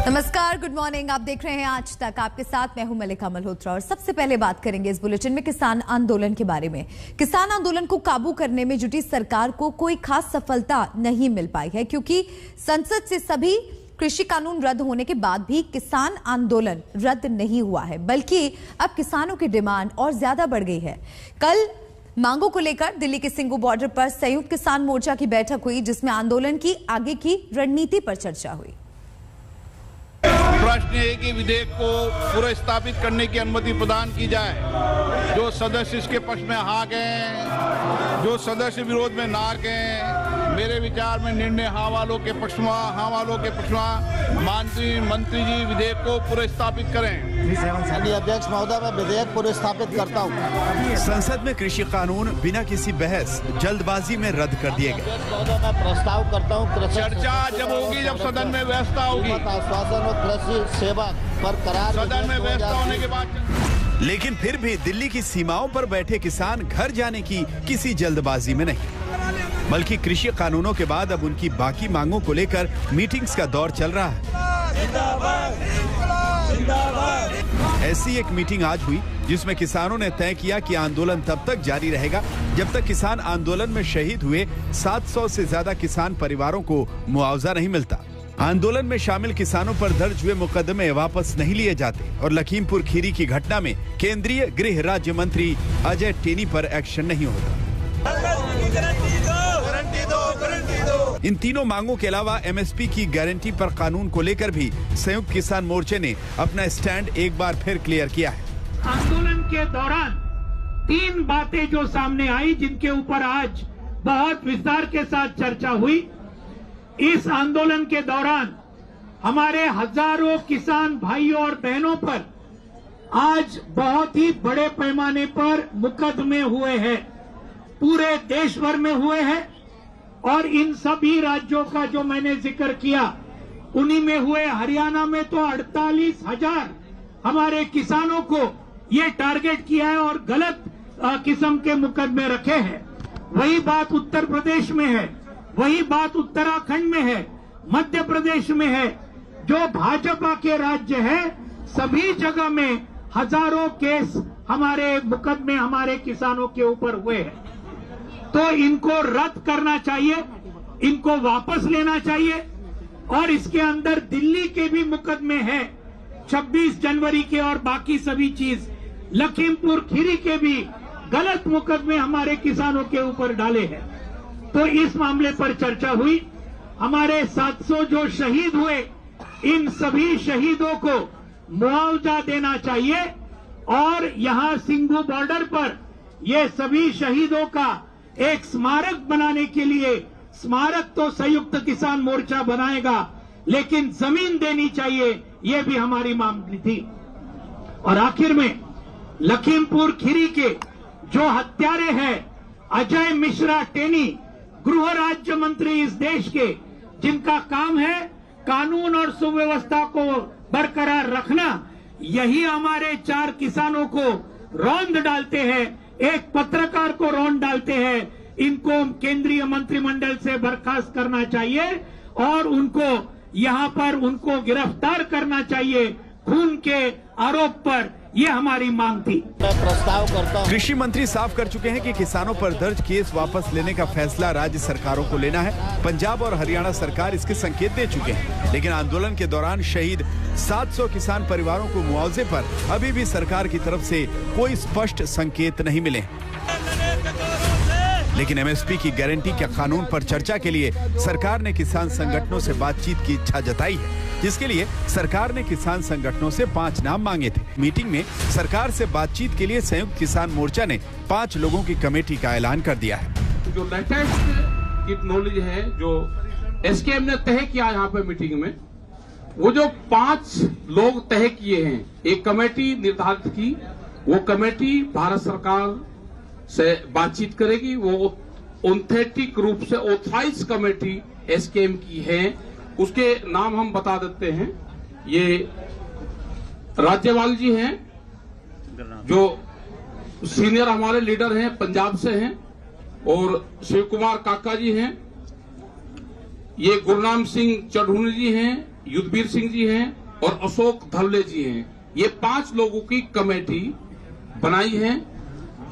नमस्कार, good morning. आप देख रहे हैं आज तक। आपके साथ मैं हूं मलिका मल्होत्रा और सबसे पहले बात करेंगे इस बुलेटिन में किसान आंदोलन के बारे में। किसान आंदोलन को काबू करने में जुटी सरकार को कोई खास सफलता नहीं मिल पाई है, क्योंकि संसद से सभी कृषि कानून रद्द होने के बाद भी किसान आंदोलन रद्द नहीं हुआ है, बल्कि अब किसानों की डिमांड और ज्यादा बढ़ गई है। कल मांगों को लेकर दिल्ली के सिंगू बॉर्डर पर संयुक्त किसान मोर्चा की बैठक हुई, जिसमें आंदोलन की आगे की रणनीति पर चर्चा हुई। प्रश्न है कि विधेयक को पुनर्स्थापित करने की अनुमति प्रदान की जाए। जो सदस्य इसके पक्ष में हाँ गए, जो सदस्य विरोध में ना गए, मेरे विचार में निर्णय हाँ वालों के पक्ष में मंत्री जी विधेयक को पुनर्स्थापित करें। अध्यक्ष महोदय, मैं विधेयक पुनर्स्थापित करता हूँ। संसद में कृषि कानून बिना किसी बहस जल्दबाजी में रद्द कर दिए गए। महोदय, मैं प्रस्ताव करता हूँ चर्चा जब होगी, जब सदन में व्यवस्था होगी, आश्वासन और कृषि सेवा पर करार सदन में व्यवस्था होने के बाद। लेकिन फिर भी दिल्ली की सीमाओं पर बैठे किसान घर जाने की किसी जल्दबाजी में नहीं, बल्कि कृषि कानूनों के बाद अब उनकी बाकी मांगों को लेकर मीटिंग्स का दौर चल रहा है। ऐसी एक मीटिंग आज हुई, जिसमें किसानों ने तय किया कि आंदोलन तब तक जारी रहेगा जब तक किसान आंदोलन में शहीद हुए 700 से ज्यादा किसान परिवारों को मुआवजा नहीं मिलता। आंदोलन में शामिल किसानों पर दर्ज हुए मुकदमे वापस नहीं लिए जाते और लखीमपुर खीरी की घटना में केंद्रीय गृह राज्य मंत्री अजय टेनी पर एक्शन नहीं होता। इन तीनों मांगों के अलावा एमएसपी की गारंटी पर कानून को लेकर भी संयुक्त किसान मोर्चे ने अपना स्टैंड एक बार फिर क्लियर किया है। आंदोलन के दौरान 3 बातें जो सामने आई, जिनके ऊपर आज बहुत विस्तार के साथ चर्चा हुई। इस आंदोलन के दौरान हमारे हजारों किसान भाइयों और बहनों पर आज बहुत ही बड़े पैमाने पर मुकदमे हुए हैं, पूरे देश भर में हुए हैं, और इन सभी राज्यों का जो मैंने जिक्र किया उन्हीं में हुए। हरियाणा में तो 48,000 हमारे किसानों को ये टारगेट किया है और गलत किस्म के मुकदमे रखे हैं। वही बात उत्तर प्रदेश में है, वही बात उत्तराखंड में है, मध्य प्रदेश में है। जो भाजपा के राज्य है, सभी जगह में हजारों केस हमारे मुकदमे हमारे किसानों के ऊपर हुए हैं। तो इनको रद्द करना चाहिए, इनको वापस लेना चाहिए। और इसके अंदर दिल्ली के भी मुकदमे हैं, 26 जनवरी के और बाकी सभी चीज, लखीमपुर खीरी के भी गलत मुकदमे हमारे किसानों के ऊपर डाले हैं। तो इस मामले पर चर्चा हुई। हमारे 700 जो शहीद हुए, इन सभी शहीदों को मुआवजा देना चाहिए। और यहां सिंगू बॉर्डर पर ये सभी शहीदों का एक स्मारक बनाने के लिए, स्मारक तो संयुक्त किसान मोर्चा बनाएगा, लेकिन जमीन देनी चाहिए, ये भी हमारी मांग थी। और आखिर में लखीमपुर खीरी के जो हत्यारे हैं, अजय मिश्रा टेनी, गृह राज्य मंत्री इस देश के, जिनका काम है कानून और सुव्यवस्था को बरकरार रखना, यही हमारे 4 किसानों को रौंद डालते हैं, एक पत्रकार को रौंद डालते हैं। इनको केंद्रीय मंत्रिमंडल से बर्खास्त करना चाहिए और उनको यहां पर उनको गिरफ्तार करना चाहिए खून के आरोप पर। ये हमारी मांग थी। मैं प्रस्ताव करता हूँ। कृषि मंत्री साफ कर चुके हैं कि किसानों पर दर्ज केस वापस लेने का फैसला राज्य सरकारों को लेना है। पंजाब और हरियाणा सरकार इसके संकेत दे चुके हैं, लेकिन आंदोलन के दौरान शहीद 700 किसान परिवारों को मुआवजे पर अभी भी सरकार की तरफ से कोई स्पष्ट संकेत नहीं मिले। लेकिन एमएसपी की गारंटी के कानून पर चर्चा के लिए सरकार ने किसान संगठनों से बातचीत की इच्छा जताई है, जिसके लिए सरकार ने किसान संगठनों से 5 नाम मांगे थे। मीटिंग में सरकार से बातचीत के लिए संयुक्त किसान मोर्चा ने 5 लोगों की कमेटी का ऐलान कर दिया है। जो लेटेस्ट नॉलेज है, जो एसकेएम ने तय किया यहाँ पे मीटिंग में, वो जो 5 लोग तय किए हैं, एक कमेटी निर्धारित की, वो कमेटी भारत सरकार से बातचीत करेगी। वो ऑथेंटिक रूप से ऑथराइज कमेटी एसकेएम की है। उसके नाम हम बता देते हैं। ये राज्यपाल जी हैं, जो सीनियर हमारे लीडर हैं, पंजाब से हैं, और शिव कुमार काका जी हैं, ये गुरनाम सिंह चढ़ूनी जी हैं, युद्धवीर सिंह जी हैं और अशोक धवले जी हैं। ये 5 लोगों की कमेटी बनाई है।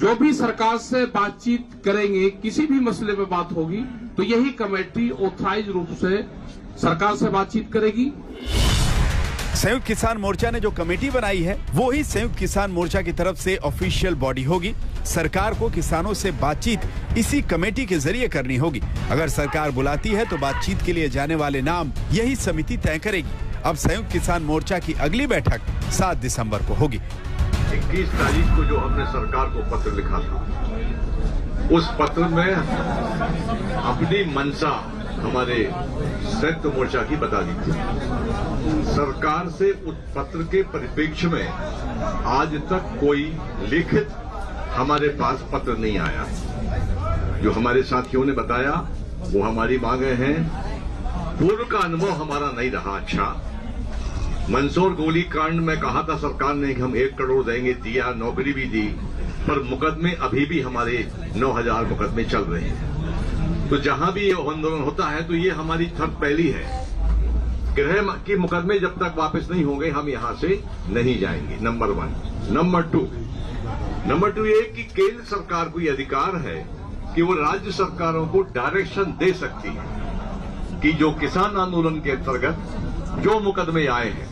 जो भी सरकार से बातचीत करेंगे, किसी भी मसले पे बात होगी, तो यही कमेटी ऑथराइज रूप से सरकार से बातचीत करेगी। संयुक्त किसान मोर्चा ने जो कमेटी बनाई है वो ही संयुक्त किसान मोर्चा की तरफ से ऑफिशियल बॉडी होगी। सरकार को किसानों से बातचीत इसी कमेटी के जरिए करनी होगी। अगर सरकार बुलाती है तो बातचीत के लिए जाने वाले नाम यही समिति तय करेगी। अब संयुक्त किसान मोर्चा की अगली बैठक 7 दिसंबर को होगी। 21 तारीख को जो हमने सरकार को पत्र लिखा था, उस पत्र में अपनी मंशा हमारे संयुक्त मोर्चा की बता दी थी। सरकार से उस पत्र के परिप्रेक्ष्य में आज तक कोई लिखित हमारे पास पत्र नहीं आया। जो हमारे साथियों ने बताया वो हमारी मांगे हैं। पूर्व का अनुभव हमारा नहीं रहा अच्छा। मंदसौर गोली कांड में कहा था सरकार ने कि हम 1 करोड़ देंगे, दिया, नौकरी भी दी, पर मुकदमे अभी भी हमारे 9000 मुकदमे चल रहे हैं। तो जहां भी ये आंदोलन होता है तो ये हमारी थर्ड पहली है। गृह के मुकदमे जब तक वापस नहीं होंगे हम यहां से नहीं जाएंगे, नंबर 1। नंबर 2 ये कि केंद्र सरकार को ये अधिकार है कि वो राज्य सरकारों को डायरेक्शन दे सकती है कि जो किसान आंदोलन के अंतर्गत जो मुकदमे आए हैं,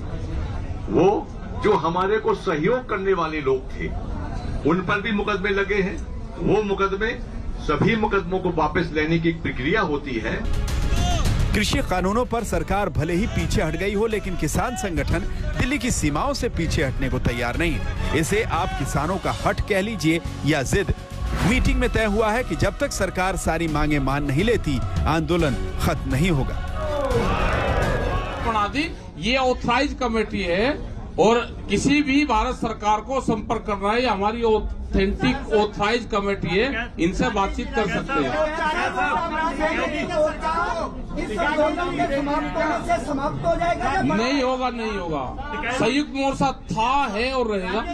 वो जो हमारे को सहयोग करने वाले लोग थे उन पर भी मुकदमे लगे हैं। वो मुकदमे, सभी मुकदमों को वापस लेने की प्रक्रिया होती है। कृषि कानूनों पर सरकार भले ही पीछे हट गई हो, लेकिन किसान संगठन दिल्ली की सीमाओं से पीछे हटने को तैयार नहीं है। इसे आप किसानों का हट कह लीजिए या जिद। मीटिंग में तय हुआ है कि जब तक सरकार सारी मांगे मान नहीं लेती, आंदोलन खत्म नहीं होगा। ये ऑथराइज कमेटी है और किसी भी भारत सरकार को संपर्क करना है, हमारी ऑथेंटिक ऑथराइज कमेटी है, इनसे बातचीत कर सकते हैं। नहीं होगा। संयुक्त मोर्चा था, है और रहेगा।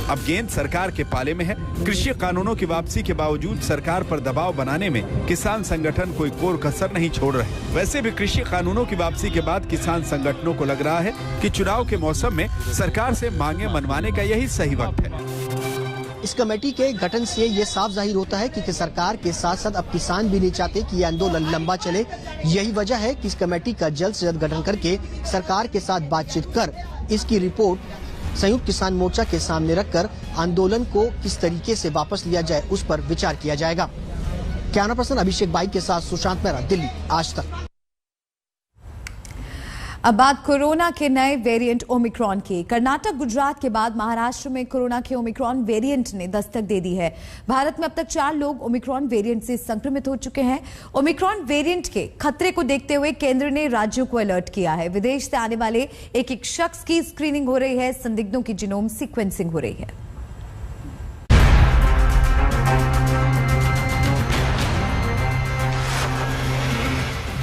अब गेंद सरकार के पाले में है। कृषि कानूनों की वापसी के बावजूद सरकार पर दबाव बनाने में किसान संगठन कोई कोर कसर नहीं छोड़ रहे। वैसे भी कृषि कानूनों की वापसी के बाद किसान संगठनों को लग रहा है कि चुनाव के मौसम में सरकार से मांगे मनवाने का यही सही वक्त है। इस कमेटी के गठन से ये साफ जाहिर होता है कि सरकार के साथ साथ अब किसान भी नहीं चाहते कि ये आंदोलन लंबा चले। यही वजह है कि इस कमेटी का जल्द से जल्द गठन करके सरकार के साथ बातचीत कर इसकी रिपोर्ट संयुक्त किसान मोर्चा के सामने रखकर आंदोलन को किस तरीके से वापस लिया जाए उस पर विचार किया जाएगा। कैमरा पर्सन अभिषेक बाई के साथ सुशांत मेहरा, दिल्ली, आज तक। अब बात कोरोना के नए वेरिएंट ओमिक्रॉन की। कर्नाटक, गुजरात के बाद महाराष्ट्र में कोरोना के ओमिक्रॉन वेरिएंट ने दस्तक दे दी है। भारत में अब तक 4 लोग ओमिक्रॉन वेरिएंट से संक्रमित हो चुके हैं। ओमिक्रॉन वेरिएंट के खतरे को देखते हुए केंद्र ने राज्यों को अलर्ट किया है। विदेश से आने वाले एक शख्स की स्क्रीनिंग हो रही है, संदिग्धों की जीनोम सीक्वेंसिंग हो रही है।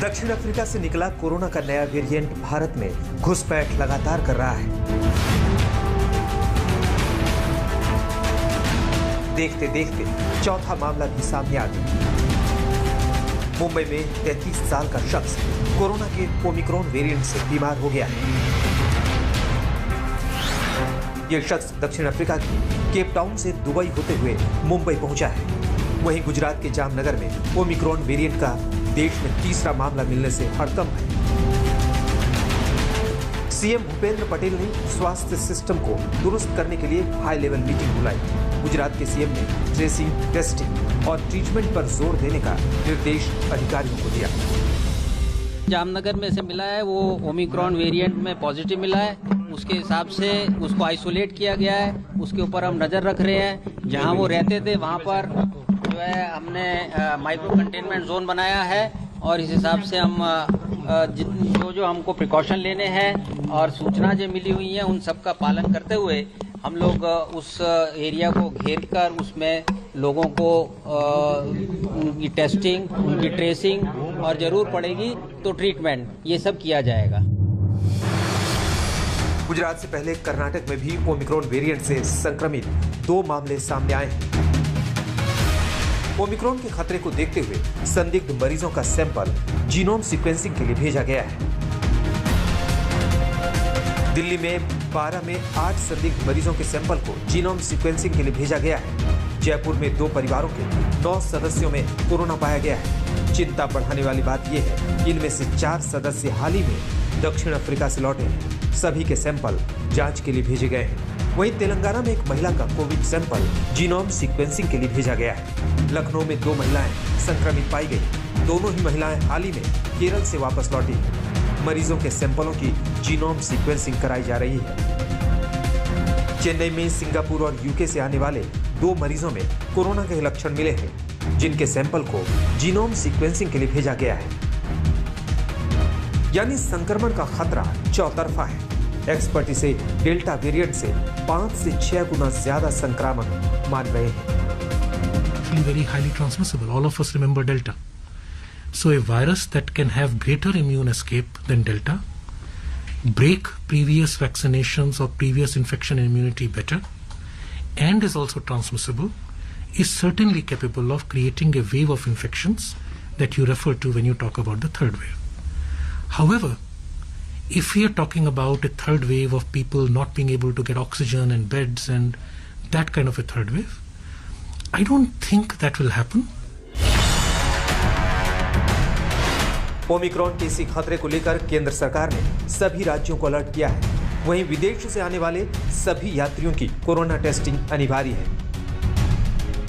दक्षिण अफ्रीका से निकला कोरोना का नया वेरिएंट भारत में घुसपैठ लगातार कर रहा है। देखते देखते चौथा मामला भी सामने आ गया। मुंबई में 33 साल का शख्स कोरोना के ओमिक्रॉन वेरिएंट से बीमार हो गया है। यह शख्स दक्षिण अफ्रीका के केप टाउन से दुबई होते हुए मुंबई पहुंचा है। वहीं गुजरात के जामनगर में ओमिक्रॉन वेरिएंट का देश में तीसरा मामला मिलने से हड़कंप है। सीएम भूपेंद्र पटेल ने स्वास्थ्य सिस्टम को दुरुस्त करने के लिए हाई लेवल मीटिंग बुलाई। गुजरात के सीएम ने ट्रेसिंग, टेस्टिंग और ट्रीटमेंट पर जोर देने का निर्देश अधिकारियों को दिया। जामनगर में से मिला है वो ओमिक्रॉन वेरिएंट में पॉजिटिव मिला है, उसके हिसाब से उसको आइसोलेट किया गया है। उसके ऊपर हम नज़र रख रहे हैं। जहां वो रहते थे वहां पर जो है हमने माइक्रो कंटेनमेंट जोन बनाया है और इस हिसाब से हम जो हमको प्रिकॉशन लेने हैं और सूचना जो मिली हुई है उन सब का पालन करते हुए हम लोग उस एरिया को घेर कर उसमें लोगों को उनकी टेस्टिंग, उनकी ट्रेसिंग और ज़रूर पड़ेगी तो ट्रीटमेंट, ये सब किया जाएगा। गुजरात से पहले कर्नाटक में भी ओमिक्रॉन वेरिएंट से संक्रमित 2 मामले सामने आए हैं। ओमिक्रॉन के खतरे को देखते हुए संदिग्ध मरीजों का सैंपल जीनोम सीक्वेंसिंग के लिए भेजा गया है। दिल्ली में 12 में 8 संदिग्ध मरीजों के सैंपल को जीनोम सीक्वेंसिंग के लिए भेजा गया है। जयपुर में 2 परिवारों के 9 सदस्यों में कोरोना पाया गया है। चिंता बढ़ाने वाली बात यह है कि इनमें से 4 सदस्य हाल ही में दक्षिण अफ्रीका से लौटे हैं। सभी के सैंपल जांच के लिए भेजे गए हैं। वहीं तेलंगाना में एक महिला का कोविड सैंपल जीनोम सीक्वेंसिंग के लिए भेजा गया है। लखनऊ में 2 महिलाएं संक्रमित पाई गई। दोनों ही महिलाएं हाल ही में केरल से वापस लौटी हैं। मरीजों के सैंपलों की जीनोम सीक्वेंसिंग कराई जा रही है। चेन्नई में सिंगापुर और यूके से आने वाले 2 मरीजों में कोरोना के लक्षण मिले हैं, जिनके सैंपल को जीनोम सीक्वेंसिंग के लिए भेजा गया है। यानी संक्रमण का खतरा चौतरफा है। एक्सपर्ट इसे डेल्टा वेरिएंट से 5 से 6 गुना ज्यादा संक्रामक मान रहे हैं। Very highly transmissible. All of us remember Delta. So a virus that can have greater immune escape than Delta, break previous vaccinations or previous infection immunity better, and is also transmissible, is certainly capable of creating a wave of infections that you refer to when you talk about the third wave. However, if we are talking about a third wave of people not being able to get oxygen and beds and that kind of a third wave, I don't think that will happen. Omicron के इसी खतरे को लेकर केंद्र सरकार ने सभी राज्यों को अलर्ट किया है। वहीं विदेश से आने वाले सभी यात्रियों की कोरोना टेस्टिंग अनिवार्य है।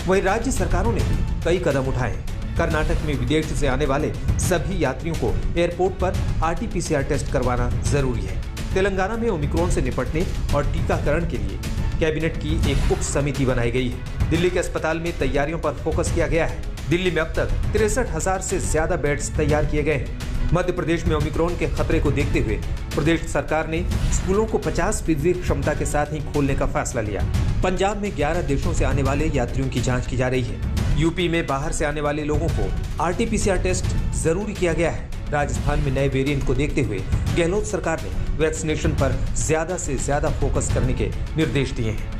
वहीं राज्य सरकारों ने भी कई कदम उठाए हैं। कर्नाटक में विदेश से आने वाले सभी यात्रियों को एयरपोर्ट पर RT-PCR टेस्ट करवाना जरूरी है। तेलंगाना में ओमिक्रॉन से निपटने और टीकाकरण के लिए कैबिनेट की एक उप समिति बनाई गई है। दिल्ली के अस्पताल में तैयारियों पर फोकस किया गया है। दिल्ली में अब तक 63,000 से ज्यादा बेड्स तैयार किए गए हैं। मध्य प्रदेश में ओमिक्रॉन के खतरे को देखते हुए प्रदेश सरकार ने स्कूलों को 50% क्षमता के साथ ही खोलने का फैसला लिया। पंजाब में 11 देशों से आने वाले यात्रियों की जांच की जा रही है। यूपी में बाहर से आने वाले लोगों को RT-PCR टेस्ट जरूरी किया गया है। राजस्थान में नए वेरिएंट को देखते हुए गहलोत सरकार ने वैक्सीनेशन पर ज्यादा से ज्यादा फोकस करने के निर्देश दिए हैं।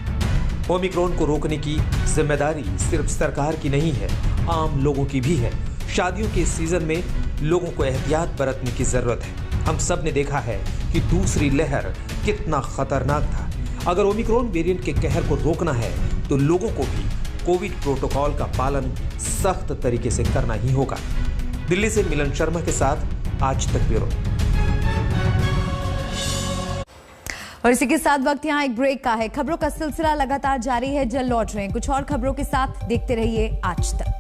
ओमिक्रॉन को रोकने की जिम्मेदारी सिर्फ सरकार की नहीं है, आम लोगों की भी है। शादियों के सीजन में लोगों को एहतियात बरतने की जरूरत है। हम सब ने देखा है कि दूसरी लहर कितना खतरनाक था। अगर ओमिक्रॉन वेरिएंट के कहर को रोकना है तो लोगों को भी कोविड प्रोटोकॉल का पालन सख्त तरीके से करना ही होगा। दिल्ली से मिलन शर्मा के साथ आज तक ब्यूरो। और इसी के साथ वक्त यहाँ एक ब्रेक का है। खबरों का सिलसिला लगातार जारी है, जल्द लौट रहे हैं कुछ और खबरों के साथ। देखते रहिए आज तक।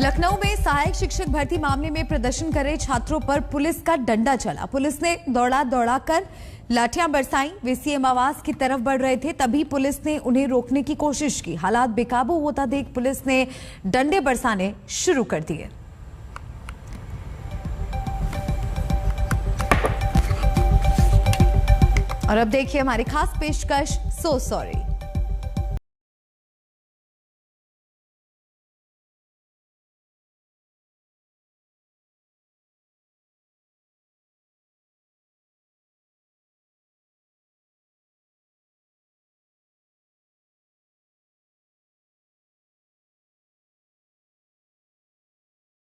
लखनऊ में सहायक शिक्षक भर्ती मामले में प्रदर्शन कर रहे छात्रों पर पुलिस का डंडा चला। पुलिस ने दौड़ाकर लाठियां बरसाई। वे सीएम आवास की तरफ बढ़ रहे थे, तभी पुलिस ने उन्हें रोकने की कोशिश की। हालात बेकाबू होता देख पुलिस ने डंडे बरसाने शुरू कर दिए। और अब देखिए हमारी खास पेशकश सो सॉरी।